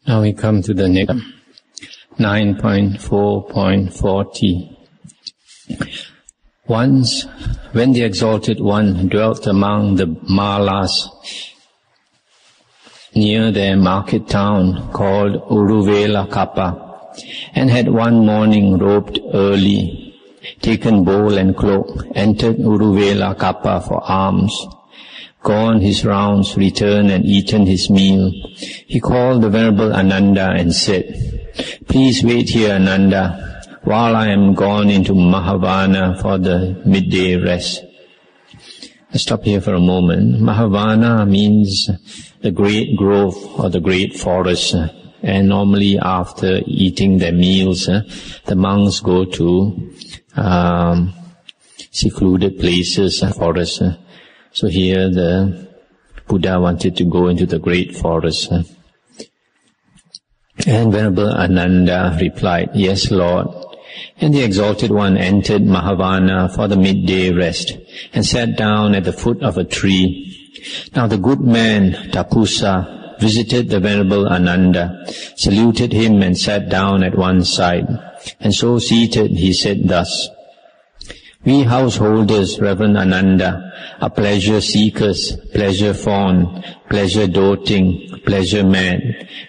Now we come to the next 9.4.40. Once, when the Exalted One dwelt among the Malas near their market town called Uruvela Kappa, and had one morning robed early, taken bowl and cloak, entered Uruvela Kappa for alms, gone his rounds, returned and eaten his meal, he called the Venerable Ananda and said, "Please wait here, Ananda, while I am gone into Mahavana for the midday rest." Let's stop here for a moment. Mahavana means the great grove or the great forest. And normally after eating their meals, the monks go to secluded places, forests. So here the Buddha wanted to go into the great forest. And Venerable Ananda replied, "Yes, Lord." And the Exalted One entered Mahavana for the midday rest and sat down at the foot of a tree. Now the good man Tapusa visited the Venerable Ananda, saluted him and sat down at one side. And so seated he said thus, "We householders, Reverend Ananda, are pleasure seekers, pleasure fond, pleasure doting, pleasure mad.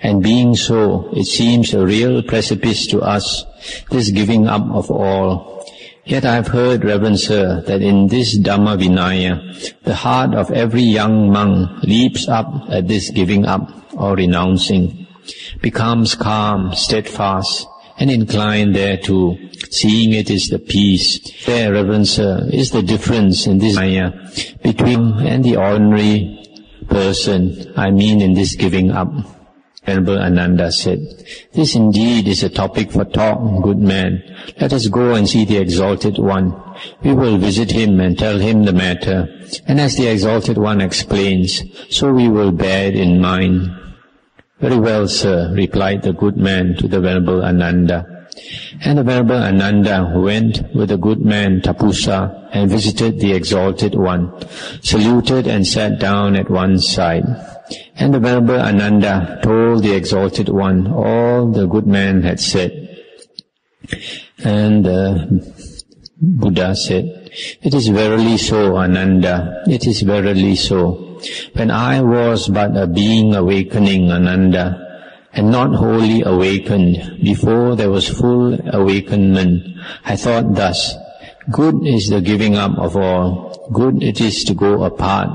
And being so, it seems a real precipice to us, this giving up of all. Yet I have heard, Reverend Sir, that in this Dhamma Vinaya, the heart of every young monk leaps up at this giving up or renouncing, becomes calm, steadfast, and inclined thereto, seeing it is the peace. There, Reverend Sir, is the difference in this Vinaya between and the ordinary person, I mean in this giving up." Venerable Ananda said, "This indeed is a topic for talk, good man. Let us go and see the Exalted One. We will visit him and tell him the matter. And as the Exalted One explains, so we will bear it in mind." "Very well, sir," replied the good man to the Venerable Ananda. And the Venerable Ananda went with the good man Tapusa and visited the Exalted One, saluted and sat down at one side. And the Venerable Ananda told the Exalted One all the good man had said. And the Buddha said, "It is verily so, Ananda, it is verily so. When I was but a being awakening, Ananda, and not wholly awakened, before there was full awakenment, I thought thus, good is the giving up of all, good it is to go apart.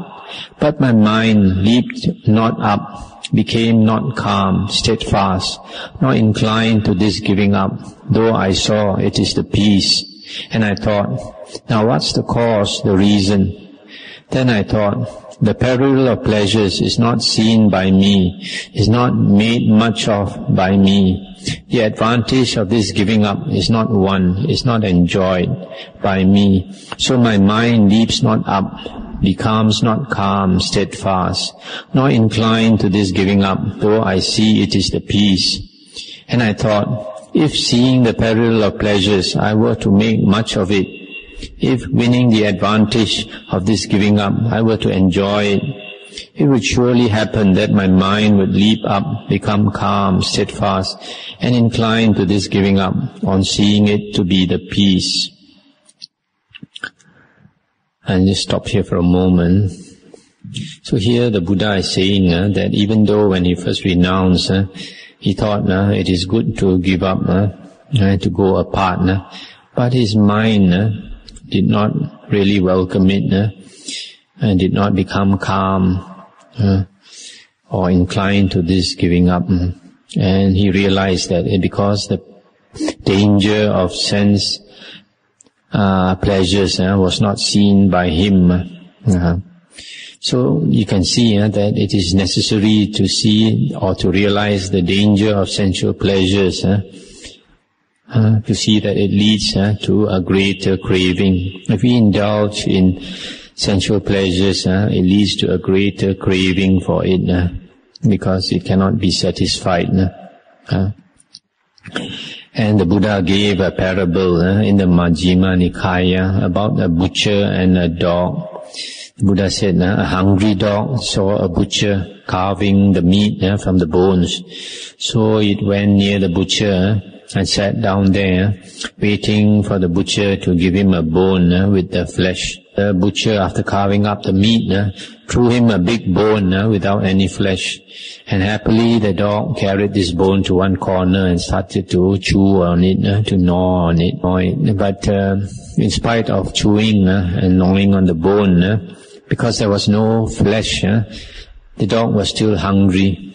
But my mind leaped not up, became not calm, steadfast, nor inclined to this giving up, though I saw it is the peace. And I thought, now what's the cause, the reason? Then I thought, the peril of pleasures is not seen by me, is not made much of by me. The advantage of this giving up is not won, is not enjoyed by me. So my mind leaps not up, becomes not calm, steadfast, nor inclined to this giving up, though I see it is the peace. And I thought, if seeing the peril of pleasures I were to make much of it, if winning the advantage of this giving up I were to enjoy it, it would surely happen that my mind would leap up, become calm, steadfast, and inclined to this giving up on seeing it to be the peace." And just stop here for a moment. So here the Buddha is saying that even though when he first renounced, he thought it is good to give up, to go apart, but his mind did not really welcome it, and did not become calm or inclined to this giving up. And he realized that because the danger of sense pleasures was not seen by him. So you can see that it is necessary to see or to realize the danger of sensual pleasures, to see that it leads to a greater craving. If we indulge in sensual pleasures, it leads to a greater craving for it, because it cannot be satisfied. And the Buddha gave a parable in the Majjhima Nikaya about a butcher and a dog. The Buddha said, a hungry dog saw a butcher carving the meat from the bones. So it went near the butcher and sat down there, waiting for the butcher to give him a bone with the flesh. The butcher, after carving up the meat, threw him a big bone without any flesh. And happily the dog carried this bone to one corner and started to chew on it, to gnaw on it. But in spite of chewing and gnawing on the bone, because there was no flesh, the dog was still hungry.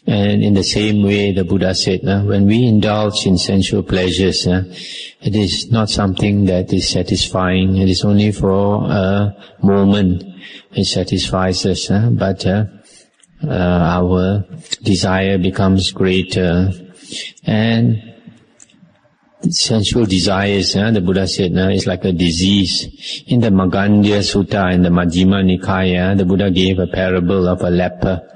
And in the same way, the Buddha said, when we indulge in sensual pleasures, it is not something that is satisfying. It is only for a moment it satisfies us, but our desire becomes greater. And sensual desires, the Buddha said, is like a disease. In the Magandhya Sutta, in the Majjhima Nikaya, the Buddha gave a parable of a leper.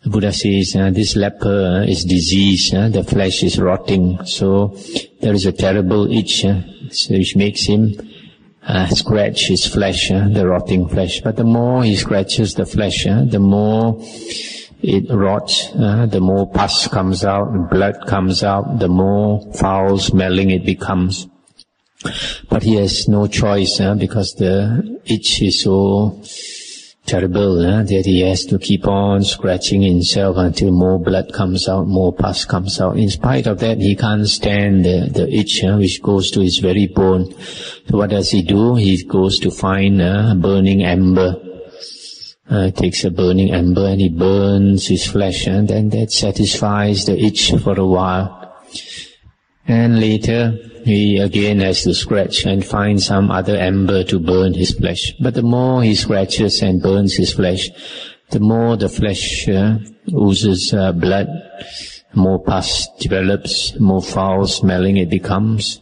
The Buddha says, this leper is diseased, the flesh is rotting, so there is a terrible itch, which makes him scratch his flesh, the rotting flesh. But the more he scratches the flesh, the more it rots, the more pus comes out, blood comes out, the more foul smelling it becomes. But he has no choice, because the itch is so terrible, that he has to keep on scratching himself until more blood comes out, more pus comes out. In spite of that, he can't stand the itch, which goes to his very bone. So what does he do? He goes to find a burning ember. Takes a burning ember and he burns his flesh, and then that satisfies the itch for a while. And later, he again has to scratch and find some other ember to burn his flesh. But the more he scratches and burns his flesh, the more the flesh oozes blood, more pus develops, more foul smelling it becomes,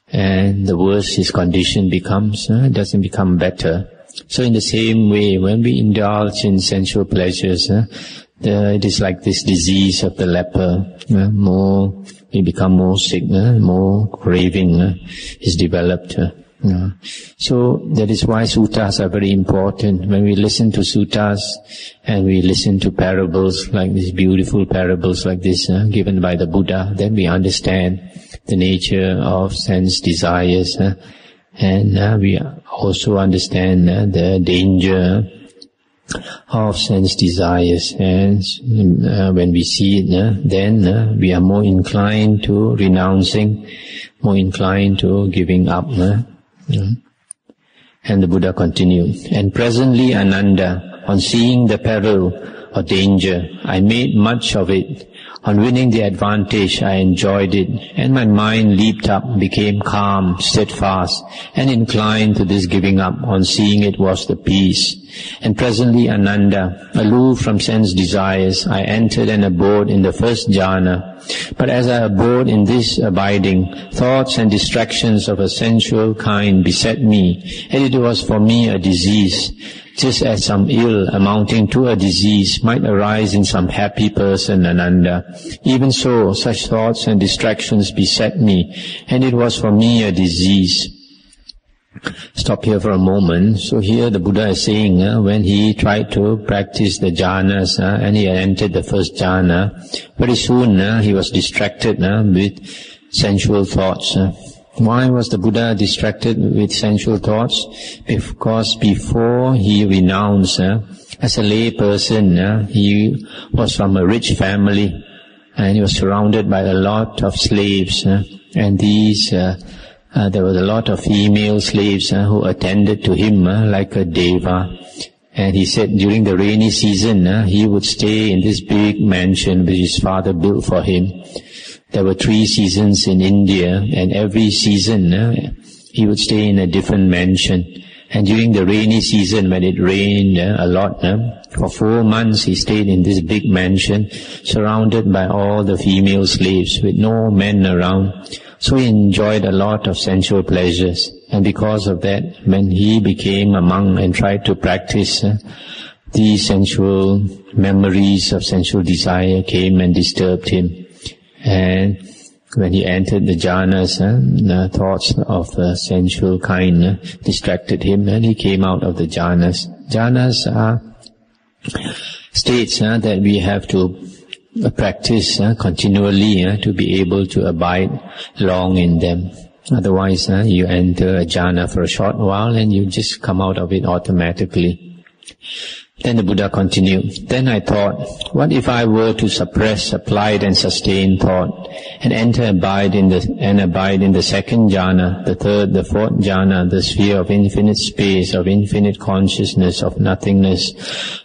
and the worse his condition becomes. It doesn't become better. So in the same way, when we indulge in sensual pleasures, it is like this disease of the leper. We become more sick, more craving is developed. So that is why suttas are very important. When we listen to suttas and we listen to parables like these beautiful parables like this given by the Buddha, then we understand the nature of sense desires, and we also understand the danger of sense desires. And when we see it, then we are more inclined to renouncing, more inclined to giving up. And the Buddha continued, and presently, Ananda, on seeing the peril or danger, I made much of it. On winning the advantage, I enjoyed it, and my mind leaped up, became calm, steadfast, and inclined to this giving up. On seeing it was the peace. And presently, Ananda, aloof from sense desires, I entered and abode in the first jhana. But as I abode in this abiding, thoughts and distractions of a sensual kind beset me, and it was for me a disease. Just as some ill amounting to a disease might arise in some happy person, Ananda, even so such thoughts and distractions beset me, and it was for me a disease. Stop here for a moment. So here the Buddha is saying, when he tried to practice the jhanas, and he had entered the first jhana, very soon he was distracted with sensual thoughts. Why was the Buddha distracted with sensual thoughts? Because before he renounced, as a lay person, he was from a rich family, and he was surrounded by a lot of slaves, and these there was a lot of female slaves who attended to him like a deva. And he said during the rainy season, he would stay in this big mansion which his father built for him. There were 3 seasons in India, and every season he would stay in a different mansion. And during the rainy season, when it rained a lot, for 4 months he stayed in this big mansion, surrounded by all the female slaves, with no men around. So he enjoyed a lot of sensual pleasures. And because of that, when he became a monk and tried to practice, these sensual memories of sensual desire came and disturbed him. And when he entered the jhanas, the thoughts of the sensual kind distracted him, and he came out of the jhanas. Jhanas are states that we have to practice continually to be able to abide long in them. Otherwise, you enter a jhana for a short while and you just come out of it automatically. Then the Buddha continued, then I thought, what if I were to suppress applied and sustained thought and abide in the second jhana, the third, the fourth jhana, the sphere of infinite space, of infinite consciousness, of nothingness,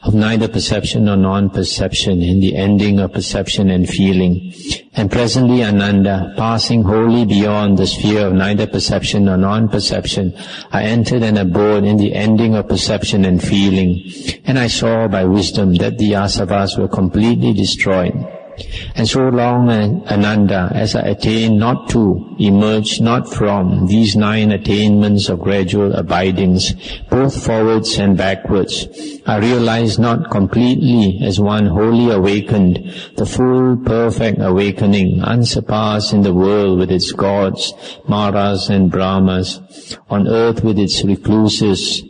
of neither perception nor non-perception, in the ending of perception and feeling. And presently, Ananda, passing wholly beyond the sphere of neither perception nor non-perception, I entered and abode in the ending of perception and feeling. And I saw by wisdom that the asavas were completely destroyed. And so long, Ananda, as I attained not to, emerged not from these 9 attainments of gradual abidings, both forwards and backwards, I realized not completely as one wholly awakened, the full perfect awakening, unsurpassed in the world with its gods, Maras and Brahmas, on earth with its recluses,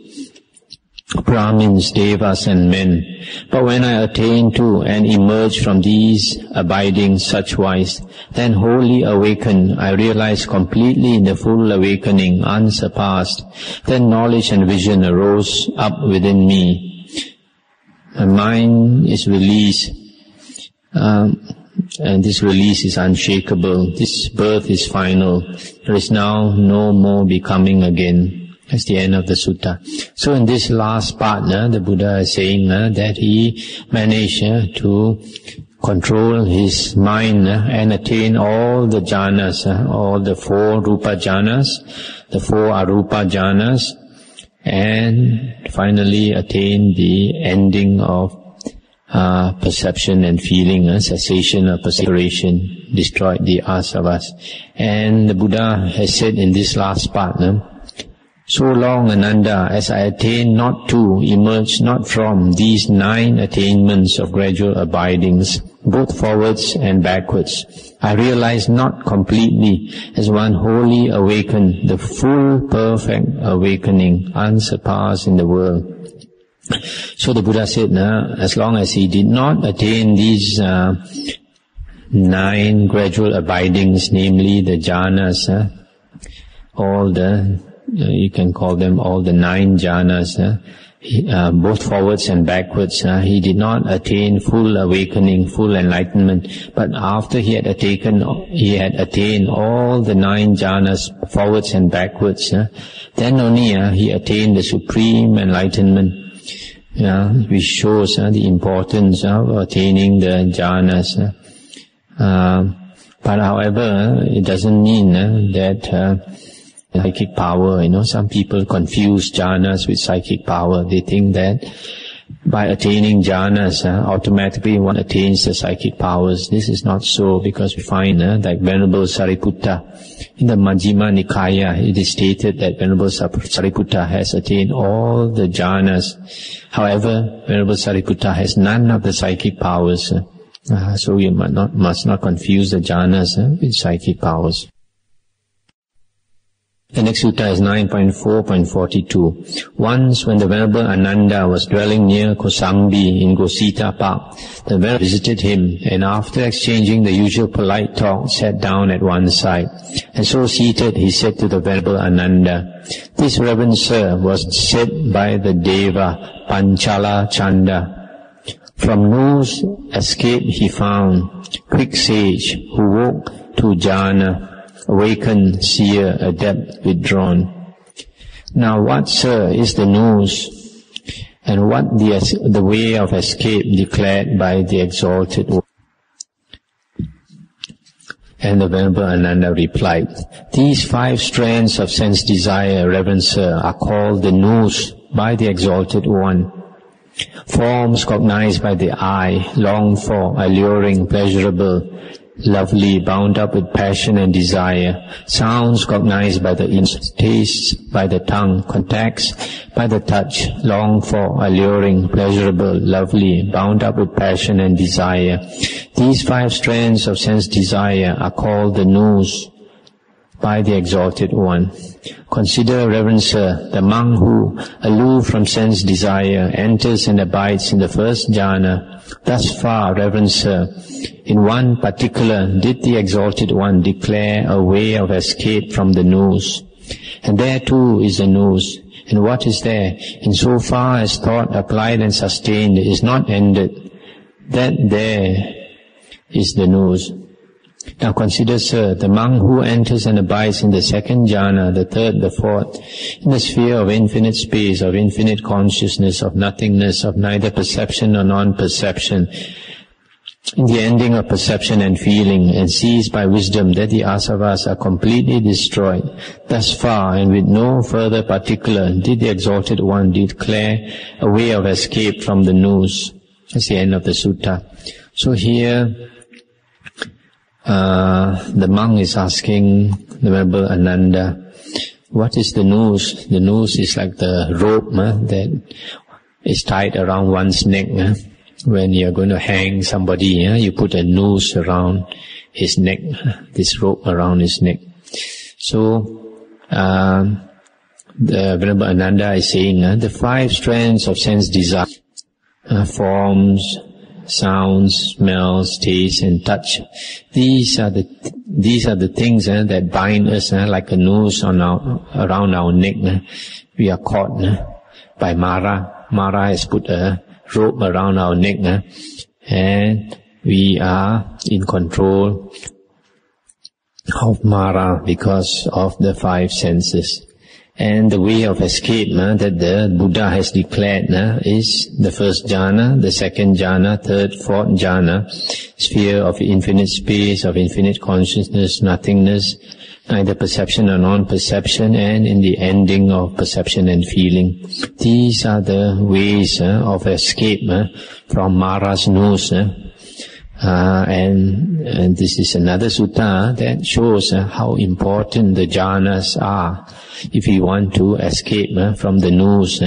Brahmins, Devas and men. But when I attained to and emerged from these abiding suchwise, then wholly awakened, I realized completely in the full awakening, unsurpassed. Then knowledge and vision arose up within me. My mind is released, and this release is unshakable. This birth is final. There is now no more becoming again. That's the end of the sutta. So in this last part, the Buddha is saying that he managed to control his mind and attain all the jhanas, all the 4 rupa jhanas, the 4 arupa jhanas, and finally attain the ending of perception and feeling, cessation of perception, destroyed the asavas. And the Buddha has said in this last part, so long, Ananda, as I attained not to, emerged not from these 9 attainments of gradual abidings, both forwards and backwards, I realized not completely as one wholly awakened, the full perfect awakening, unsurpassed in the world. So the Buddha said, as long as he did not attain these 9 gradual abidings, namely the jhanas, all the you can call them all the 9 jhanas, both forwards and backwards. He did not attain full awakening, full enlightenment. But after he had attained all the 9 jhanas, forwards and backwards, then only he attained the supreme enlightenment, which shows the importance of attaining the jhanas. But however, it doesn't mean that psychic power, some people confuse jhanas with psychic power. They think that by attaining jhanas, automatically one attains the psychic powers. This is not so, because we find like Venerable Sariputta, in the Majjhima Nikaya, it is stated that Venerable Sariputta has attained all the jhanas. However, Venerable Sariputta has none of the psychic powers. So you must not confuse the jhanas with psychic powers. The next sutta is 9.4.42. Once when the Venerable Ananda was dwelling near Kosambi in Gosita Park, the Venerable visited him, and after exchanging the usual polite talk, sat down at one side. And so seated, he said to the Venerable Ananda, "This reverend sir was said by the Deva Panchala Chanda. From whose escape he found, quick sage, who woke to jhana, awakened, seer, adept, withdrawn. Now what, sir, is the news, and what the way of escape declared by the exalted one?" And the Venerable Ananda replied, "These 5 strands of sense desire, reverend sir, are called the news by the exalted one. Forms cognized by the eye, longed for, alluring, pleasurable, lovely, bound up with passion and desire, sounds cognized by the ears, tastes by the tongue, contacts by the touch, longed for, alluring, pleasurable, lovely, bound up with passion and desire. These 5 strands of sense desire are called the noose by the Exalted One. Consider, Reverend Sir, the monk who, aloof from sense desire, enters and abides in the first jhana. Thus far, Reverend Sir, in one particular did the Exalted One declare a way of escape from the noose. And there too is the noose. And what is there? In so far as thought applied and sustained is not ended, that there is the noose. Now consider, sir, the monk who enters and abides in the second jhana, the third, the fourth, in the sphere of infinite space, of infinite consciousness, of nothingness, of neither perception nor non-perception, in the ending of perception and feeling, and sees by wisdom that the asavas are completely destroyed. Thus far, and with no further particular, did the Exalted One declare a way of escape from the noose. That's the end of the sutta. So here, the monk is asking the Venerable Ananda, what is the noose? The noose is like the rope that is tied around one's neck. When you're going to hang somebody, you put a noose around his neck, this rope around his neck. So, the Venerable Ananda is saying, the 5 strands of sense desire, forms, sounds, smells, taste, and touch. These are the things that bind us like a noose on around our neck. We are caught by Mara. Mara has put a rope around our neck, and we are in control of Mara because of the 5 senses. And the way of escape that the Buddha has declared is the first jhana, the second jhana, third, fourth jhana, sphere of infinite space, of infinite consciousness, nothingness, neither perception or non-perception, and in the ending of perception and feeling. These are the ways of escape from Mara's noose. And this is another sutta that shows how important the jhanas are if we want to escape from the noose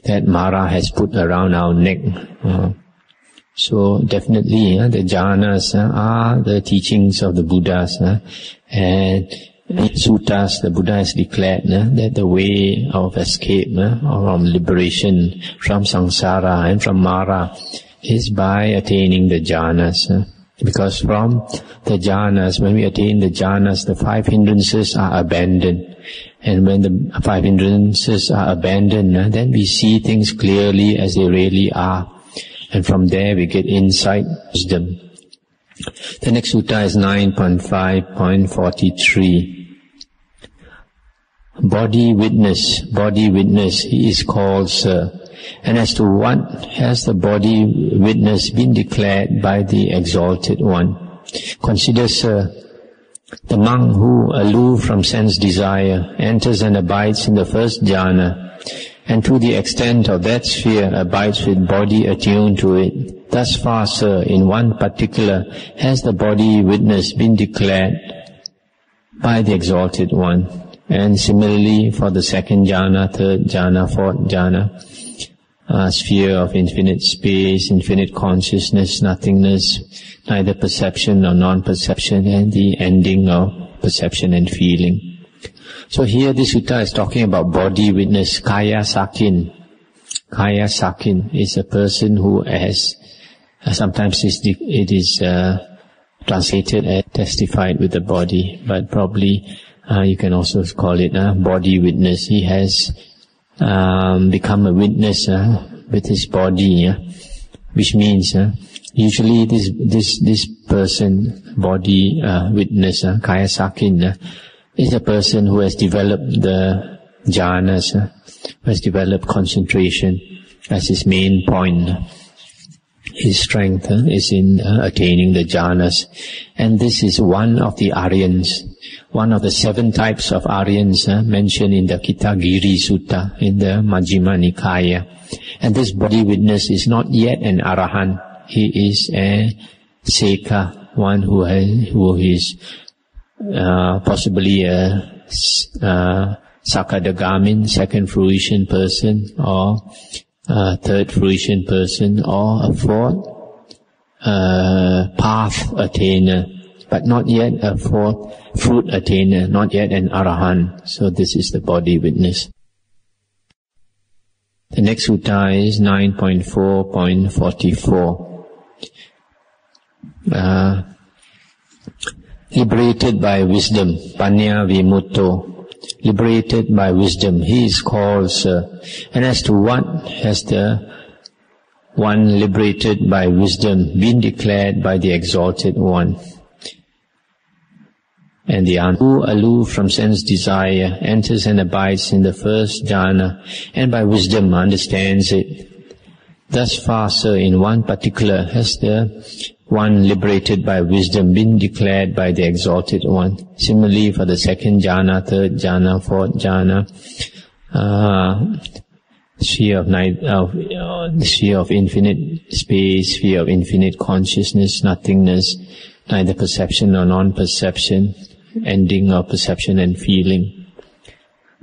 that Mara has put around our neck. So definitely the jhanas are the teachings of the Buddhas, and in suttas the Buddha has declared that the way of escape from liberation from samsara and from Mara is by attaining the jhanas. Because from the jhanas, when we attain the jhanas, the 5 hindrances are abandoned. And when the 5 hindrances are abandoned, then we see things clearly as they really are. And from there we get insight, wisdom. The next sutta is 9.5.43. Body witness, he is called Sir. And as to what has the body witness been declared by the Exalted One? Consider, sir, the monk who, aloof from sense desire, enters and abides in the first jhana, and to the extent of that sphere abides with body attuned to it. Thus far, sir, in one particular has the body witness been declared by the Exalted One. And similarly for the second jhana, third jhana, fourth jhana, sphere of infinite space, infinite consciousness, nothingness, neither perception nor non-perception, and the ending of perception and feeling. So here this sutta is talking about body witness, kaya sakin. Kaya sakin is a person who has, sometimes it is translated as testified with the body, but probably you can also call it body witness. He has become a witness with his body, which means usually this person, body witness, kaya sakin, is a person who has developed the jhanas, who has developed concentration as his main point. His strength is in attaining the jhanas, and this is one of the Aryans, one of the 7 types of Aryans mentioned in the Kittagiri Sutta in the Majjhima Nikaya. And this body witness is not yet an Arahant. He is a Seka, one who is possibly a Sakadagamin, second fruition person, or third fruition person, or a fourth path attainer, but not yet a fourth fruit attainer, not yet an Arahant. So this is the body witness. The next sutta is 9.4.44. Liberated by wisdom, Panya Vimutto. Liberated by wisdom, he is called Sir. And as to what has the one liberated by wisdom been declared by the Exalted One? And the answer, who aloof from sense desire enters and abides in the first jhana, and by wisdom understands it. Thus far, sir, in one particular has the one liberated by wisdom been declared by the Exalted One. Similarly, for the second jhana, third jhana, fourth jhana, sphere of infinite space, sphere of infinite consciousness, nothingness, neither perception nor non-perception, ending of perception and feeling.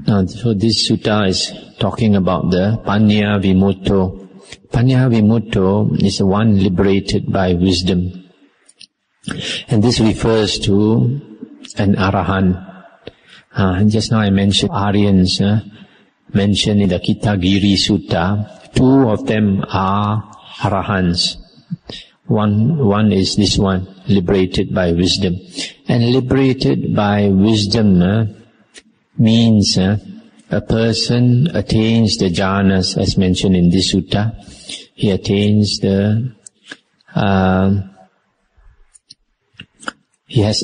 Now, so this sutta is talking about the Panya Vimutto. Panya Vimutto is the one liberated by wisdom. And this refers to an Arahant. Just now I mentioned Aryans, mentioned in the Kittagiri Sutta. Two of them are Arahants. One is this one, liberated by wisdom. And liberated by wisdom means a person attains the jhanas, as mentioned in this sutta. He attains the he has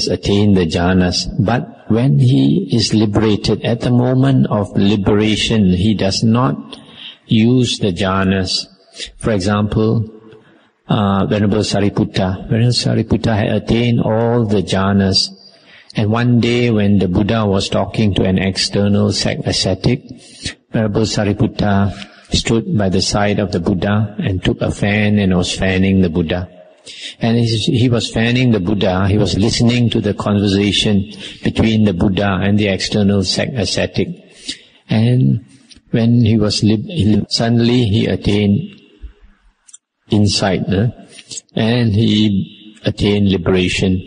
attained the jhanas. But when he is liberated, at the moment of liberation, he does not use the jhanas. For example, Venerable Sariputta had attained all the jhanas. And one day when the Buddha was talking to an external ascetic, Venerable Sariputta stood by the side of the Buddha and took a fan and was fanning the Buddha. And he was fanning the Buddha, he was listening to the conversation between the Buddha and the external ascetic. And when he was suddenly he attained insight, and he attained liberation.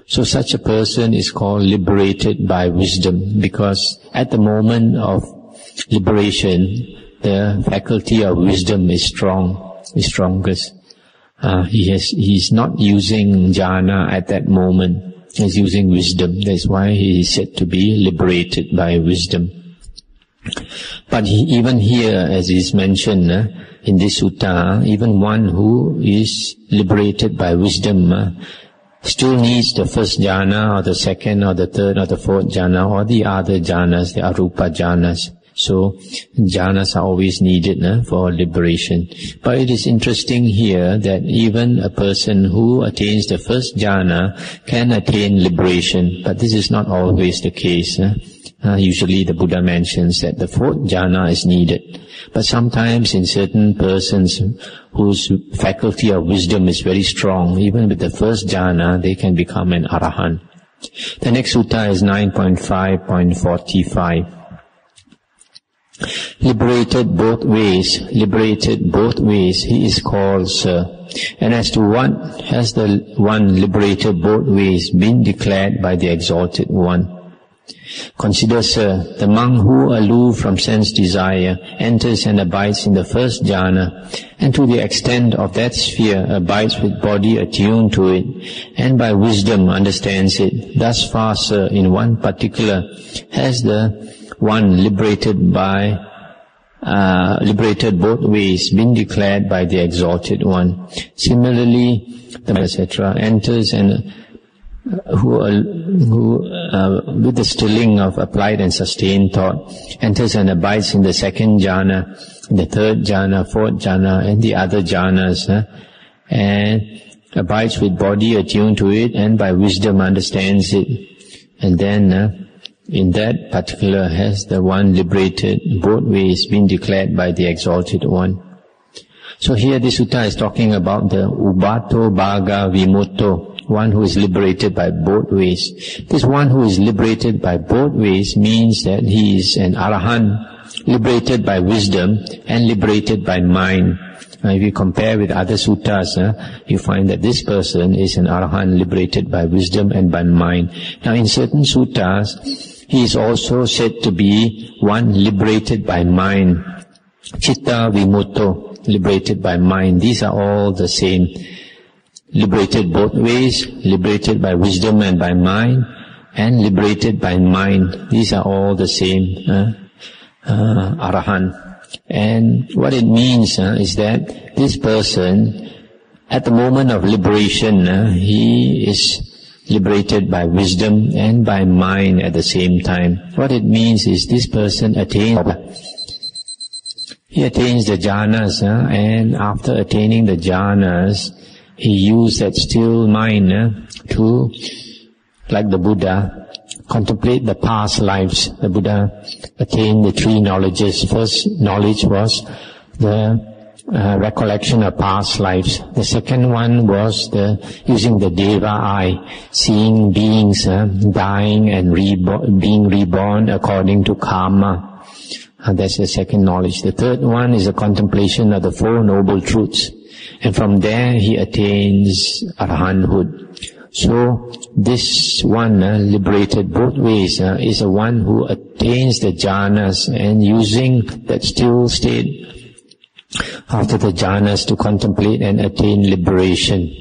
So such a person is called liberated by wisdom, because at the moment of liberation, the faculty of wisdom is strongest. He is not using jhana at that moment. He is using wisdom. That's why he is said to be liberated by wisdom. But even here, as is mentioned in this sutta, even one who is liberated by wisdom still needs the first jhana, or the second, or the third, or the fourth jhana, or the other jhanas, the arupa jhanas. So jhanas are always needed for liberation. But it is interesting here that even a person who attains the first jhana can attain liberation, but this is not always the case. Usually the Buddha mentions that the fourth jhana is needed. But sometimes in certain persons whose faculty of wisdom is very strong, even with the first jhana, they can become an Arahant. The next sutta is 9.5.45. Liberated both ways, he is called Sir. And as to what has the one liberated both ways been declared by the Exalted One? Consider, sir, the monk who, aloof from sense desire, enters and abides in the first jhana, and to the extent of that sphere abides with body attuned to it, and by wisdom understands it. Thus far, sir, in one particular, has the one liberated both ways been declared by the Exalted One. Similarly, the etc. enters and who with the stilling of applied and sustained thought, enters and abides in the second jhana, in the third jhana, fourth jhana, and the other jhanas, and abides with body attuned to it, and by wisdom understands it. And then, in that particular, has the one liberated both ways been declared by the Exalted One. So here the sutta is talking about the Ubato Bhaga Vimutto, one who is liberated by both ways. This one who is liberated by both ways means that he is an Arahant, liberated by wisdom and liberated by mind. If you compare with other suttas, you find that this person is an Arahant liberated by wisdom and by mind. Now in certain suttas, he is also said to be one liberated by mind. Chitta Vimutto, liberated by mind. These are all the same. Liberated both ways, liberated by wisdom and by mind, and liberated by mind. These are all the same Arahant. And what it means is that this person, at the moment of liberation, he is liberated by wisdom and by mind at the same time. What it means is this person attains the jhanas, and after attaining the jhanas, he used that still mind to, like the Buddha, contemplate the past lives. The Buddha attained the three knowledges. First knowledge was the recollection of past lives. The second one was using the Deva eye, seeing beings dying and being reborn according to karma. That's the second knowledge. The third one is the contemplation of the Four Noble Truths. And from there he attains arahanthood. So this one, liberated both ways, is the one who attains the jhanas, and using that still state after the jhanas to contemplate and attain liberation.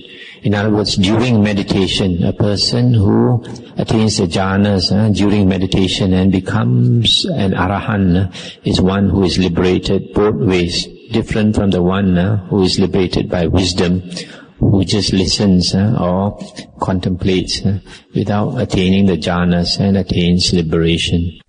In other words, during meditation, a person who attains the jhanas during meditation and becomes an arahant is one who is liberated both ways, different from the one who is liberated by wisdom, who just listens or contemplates without attaining the jhanas and attains liberation.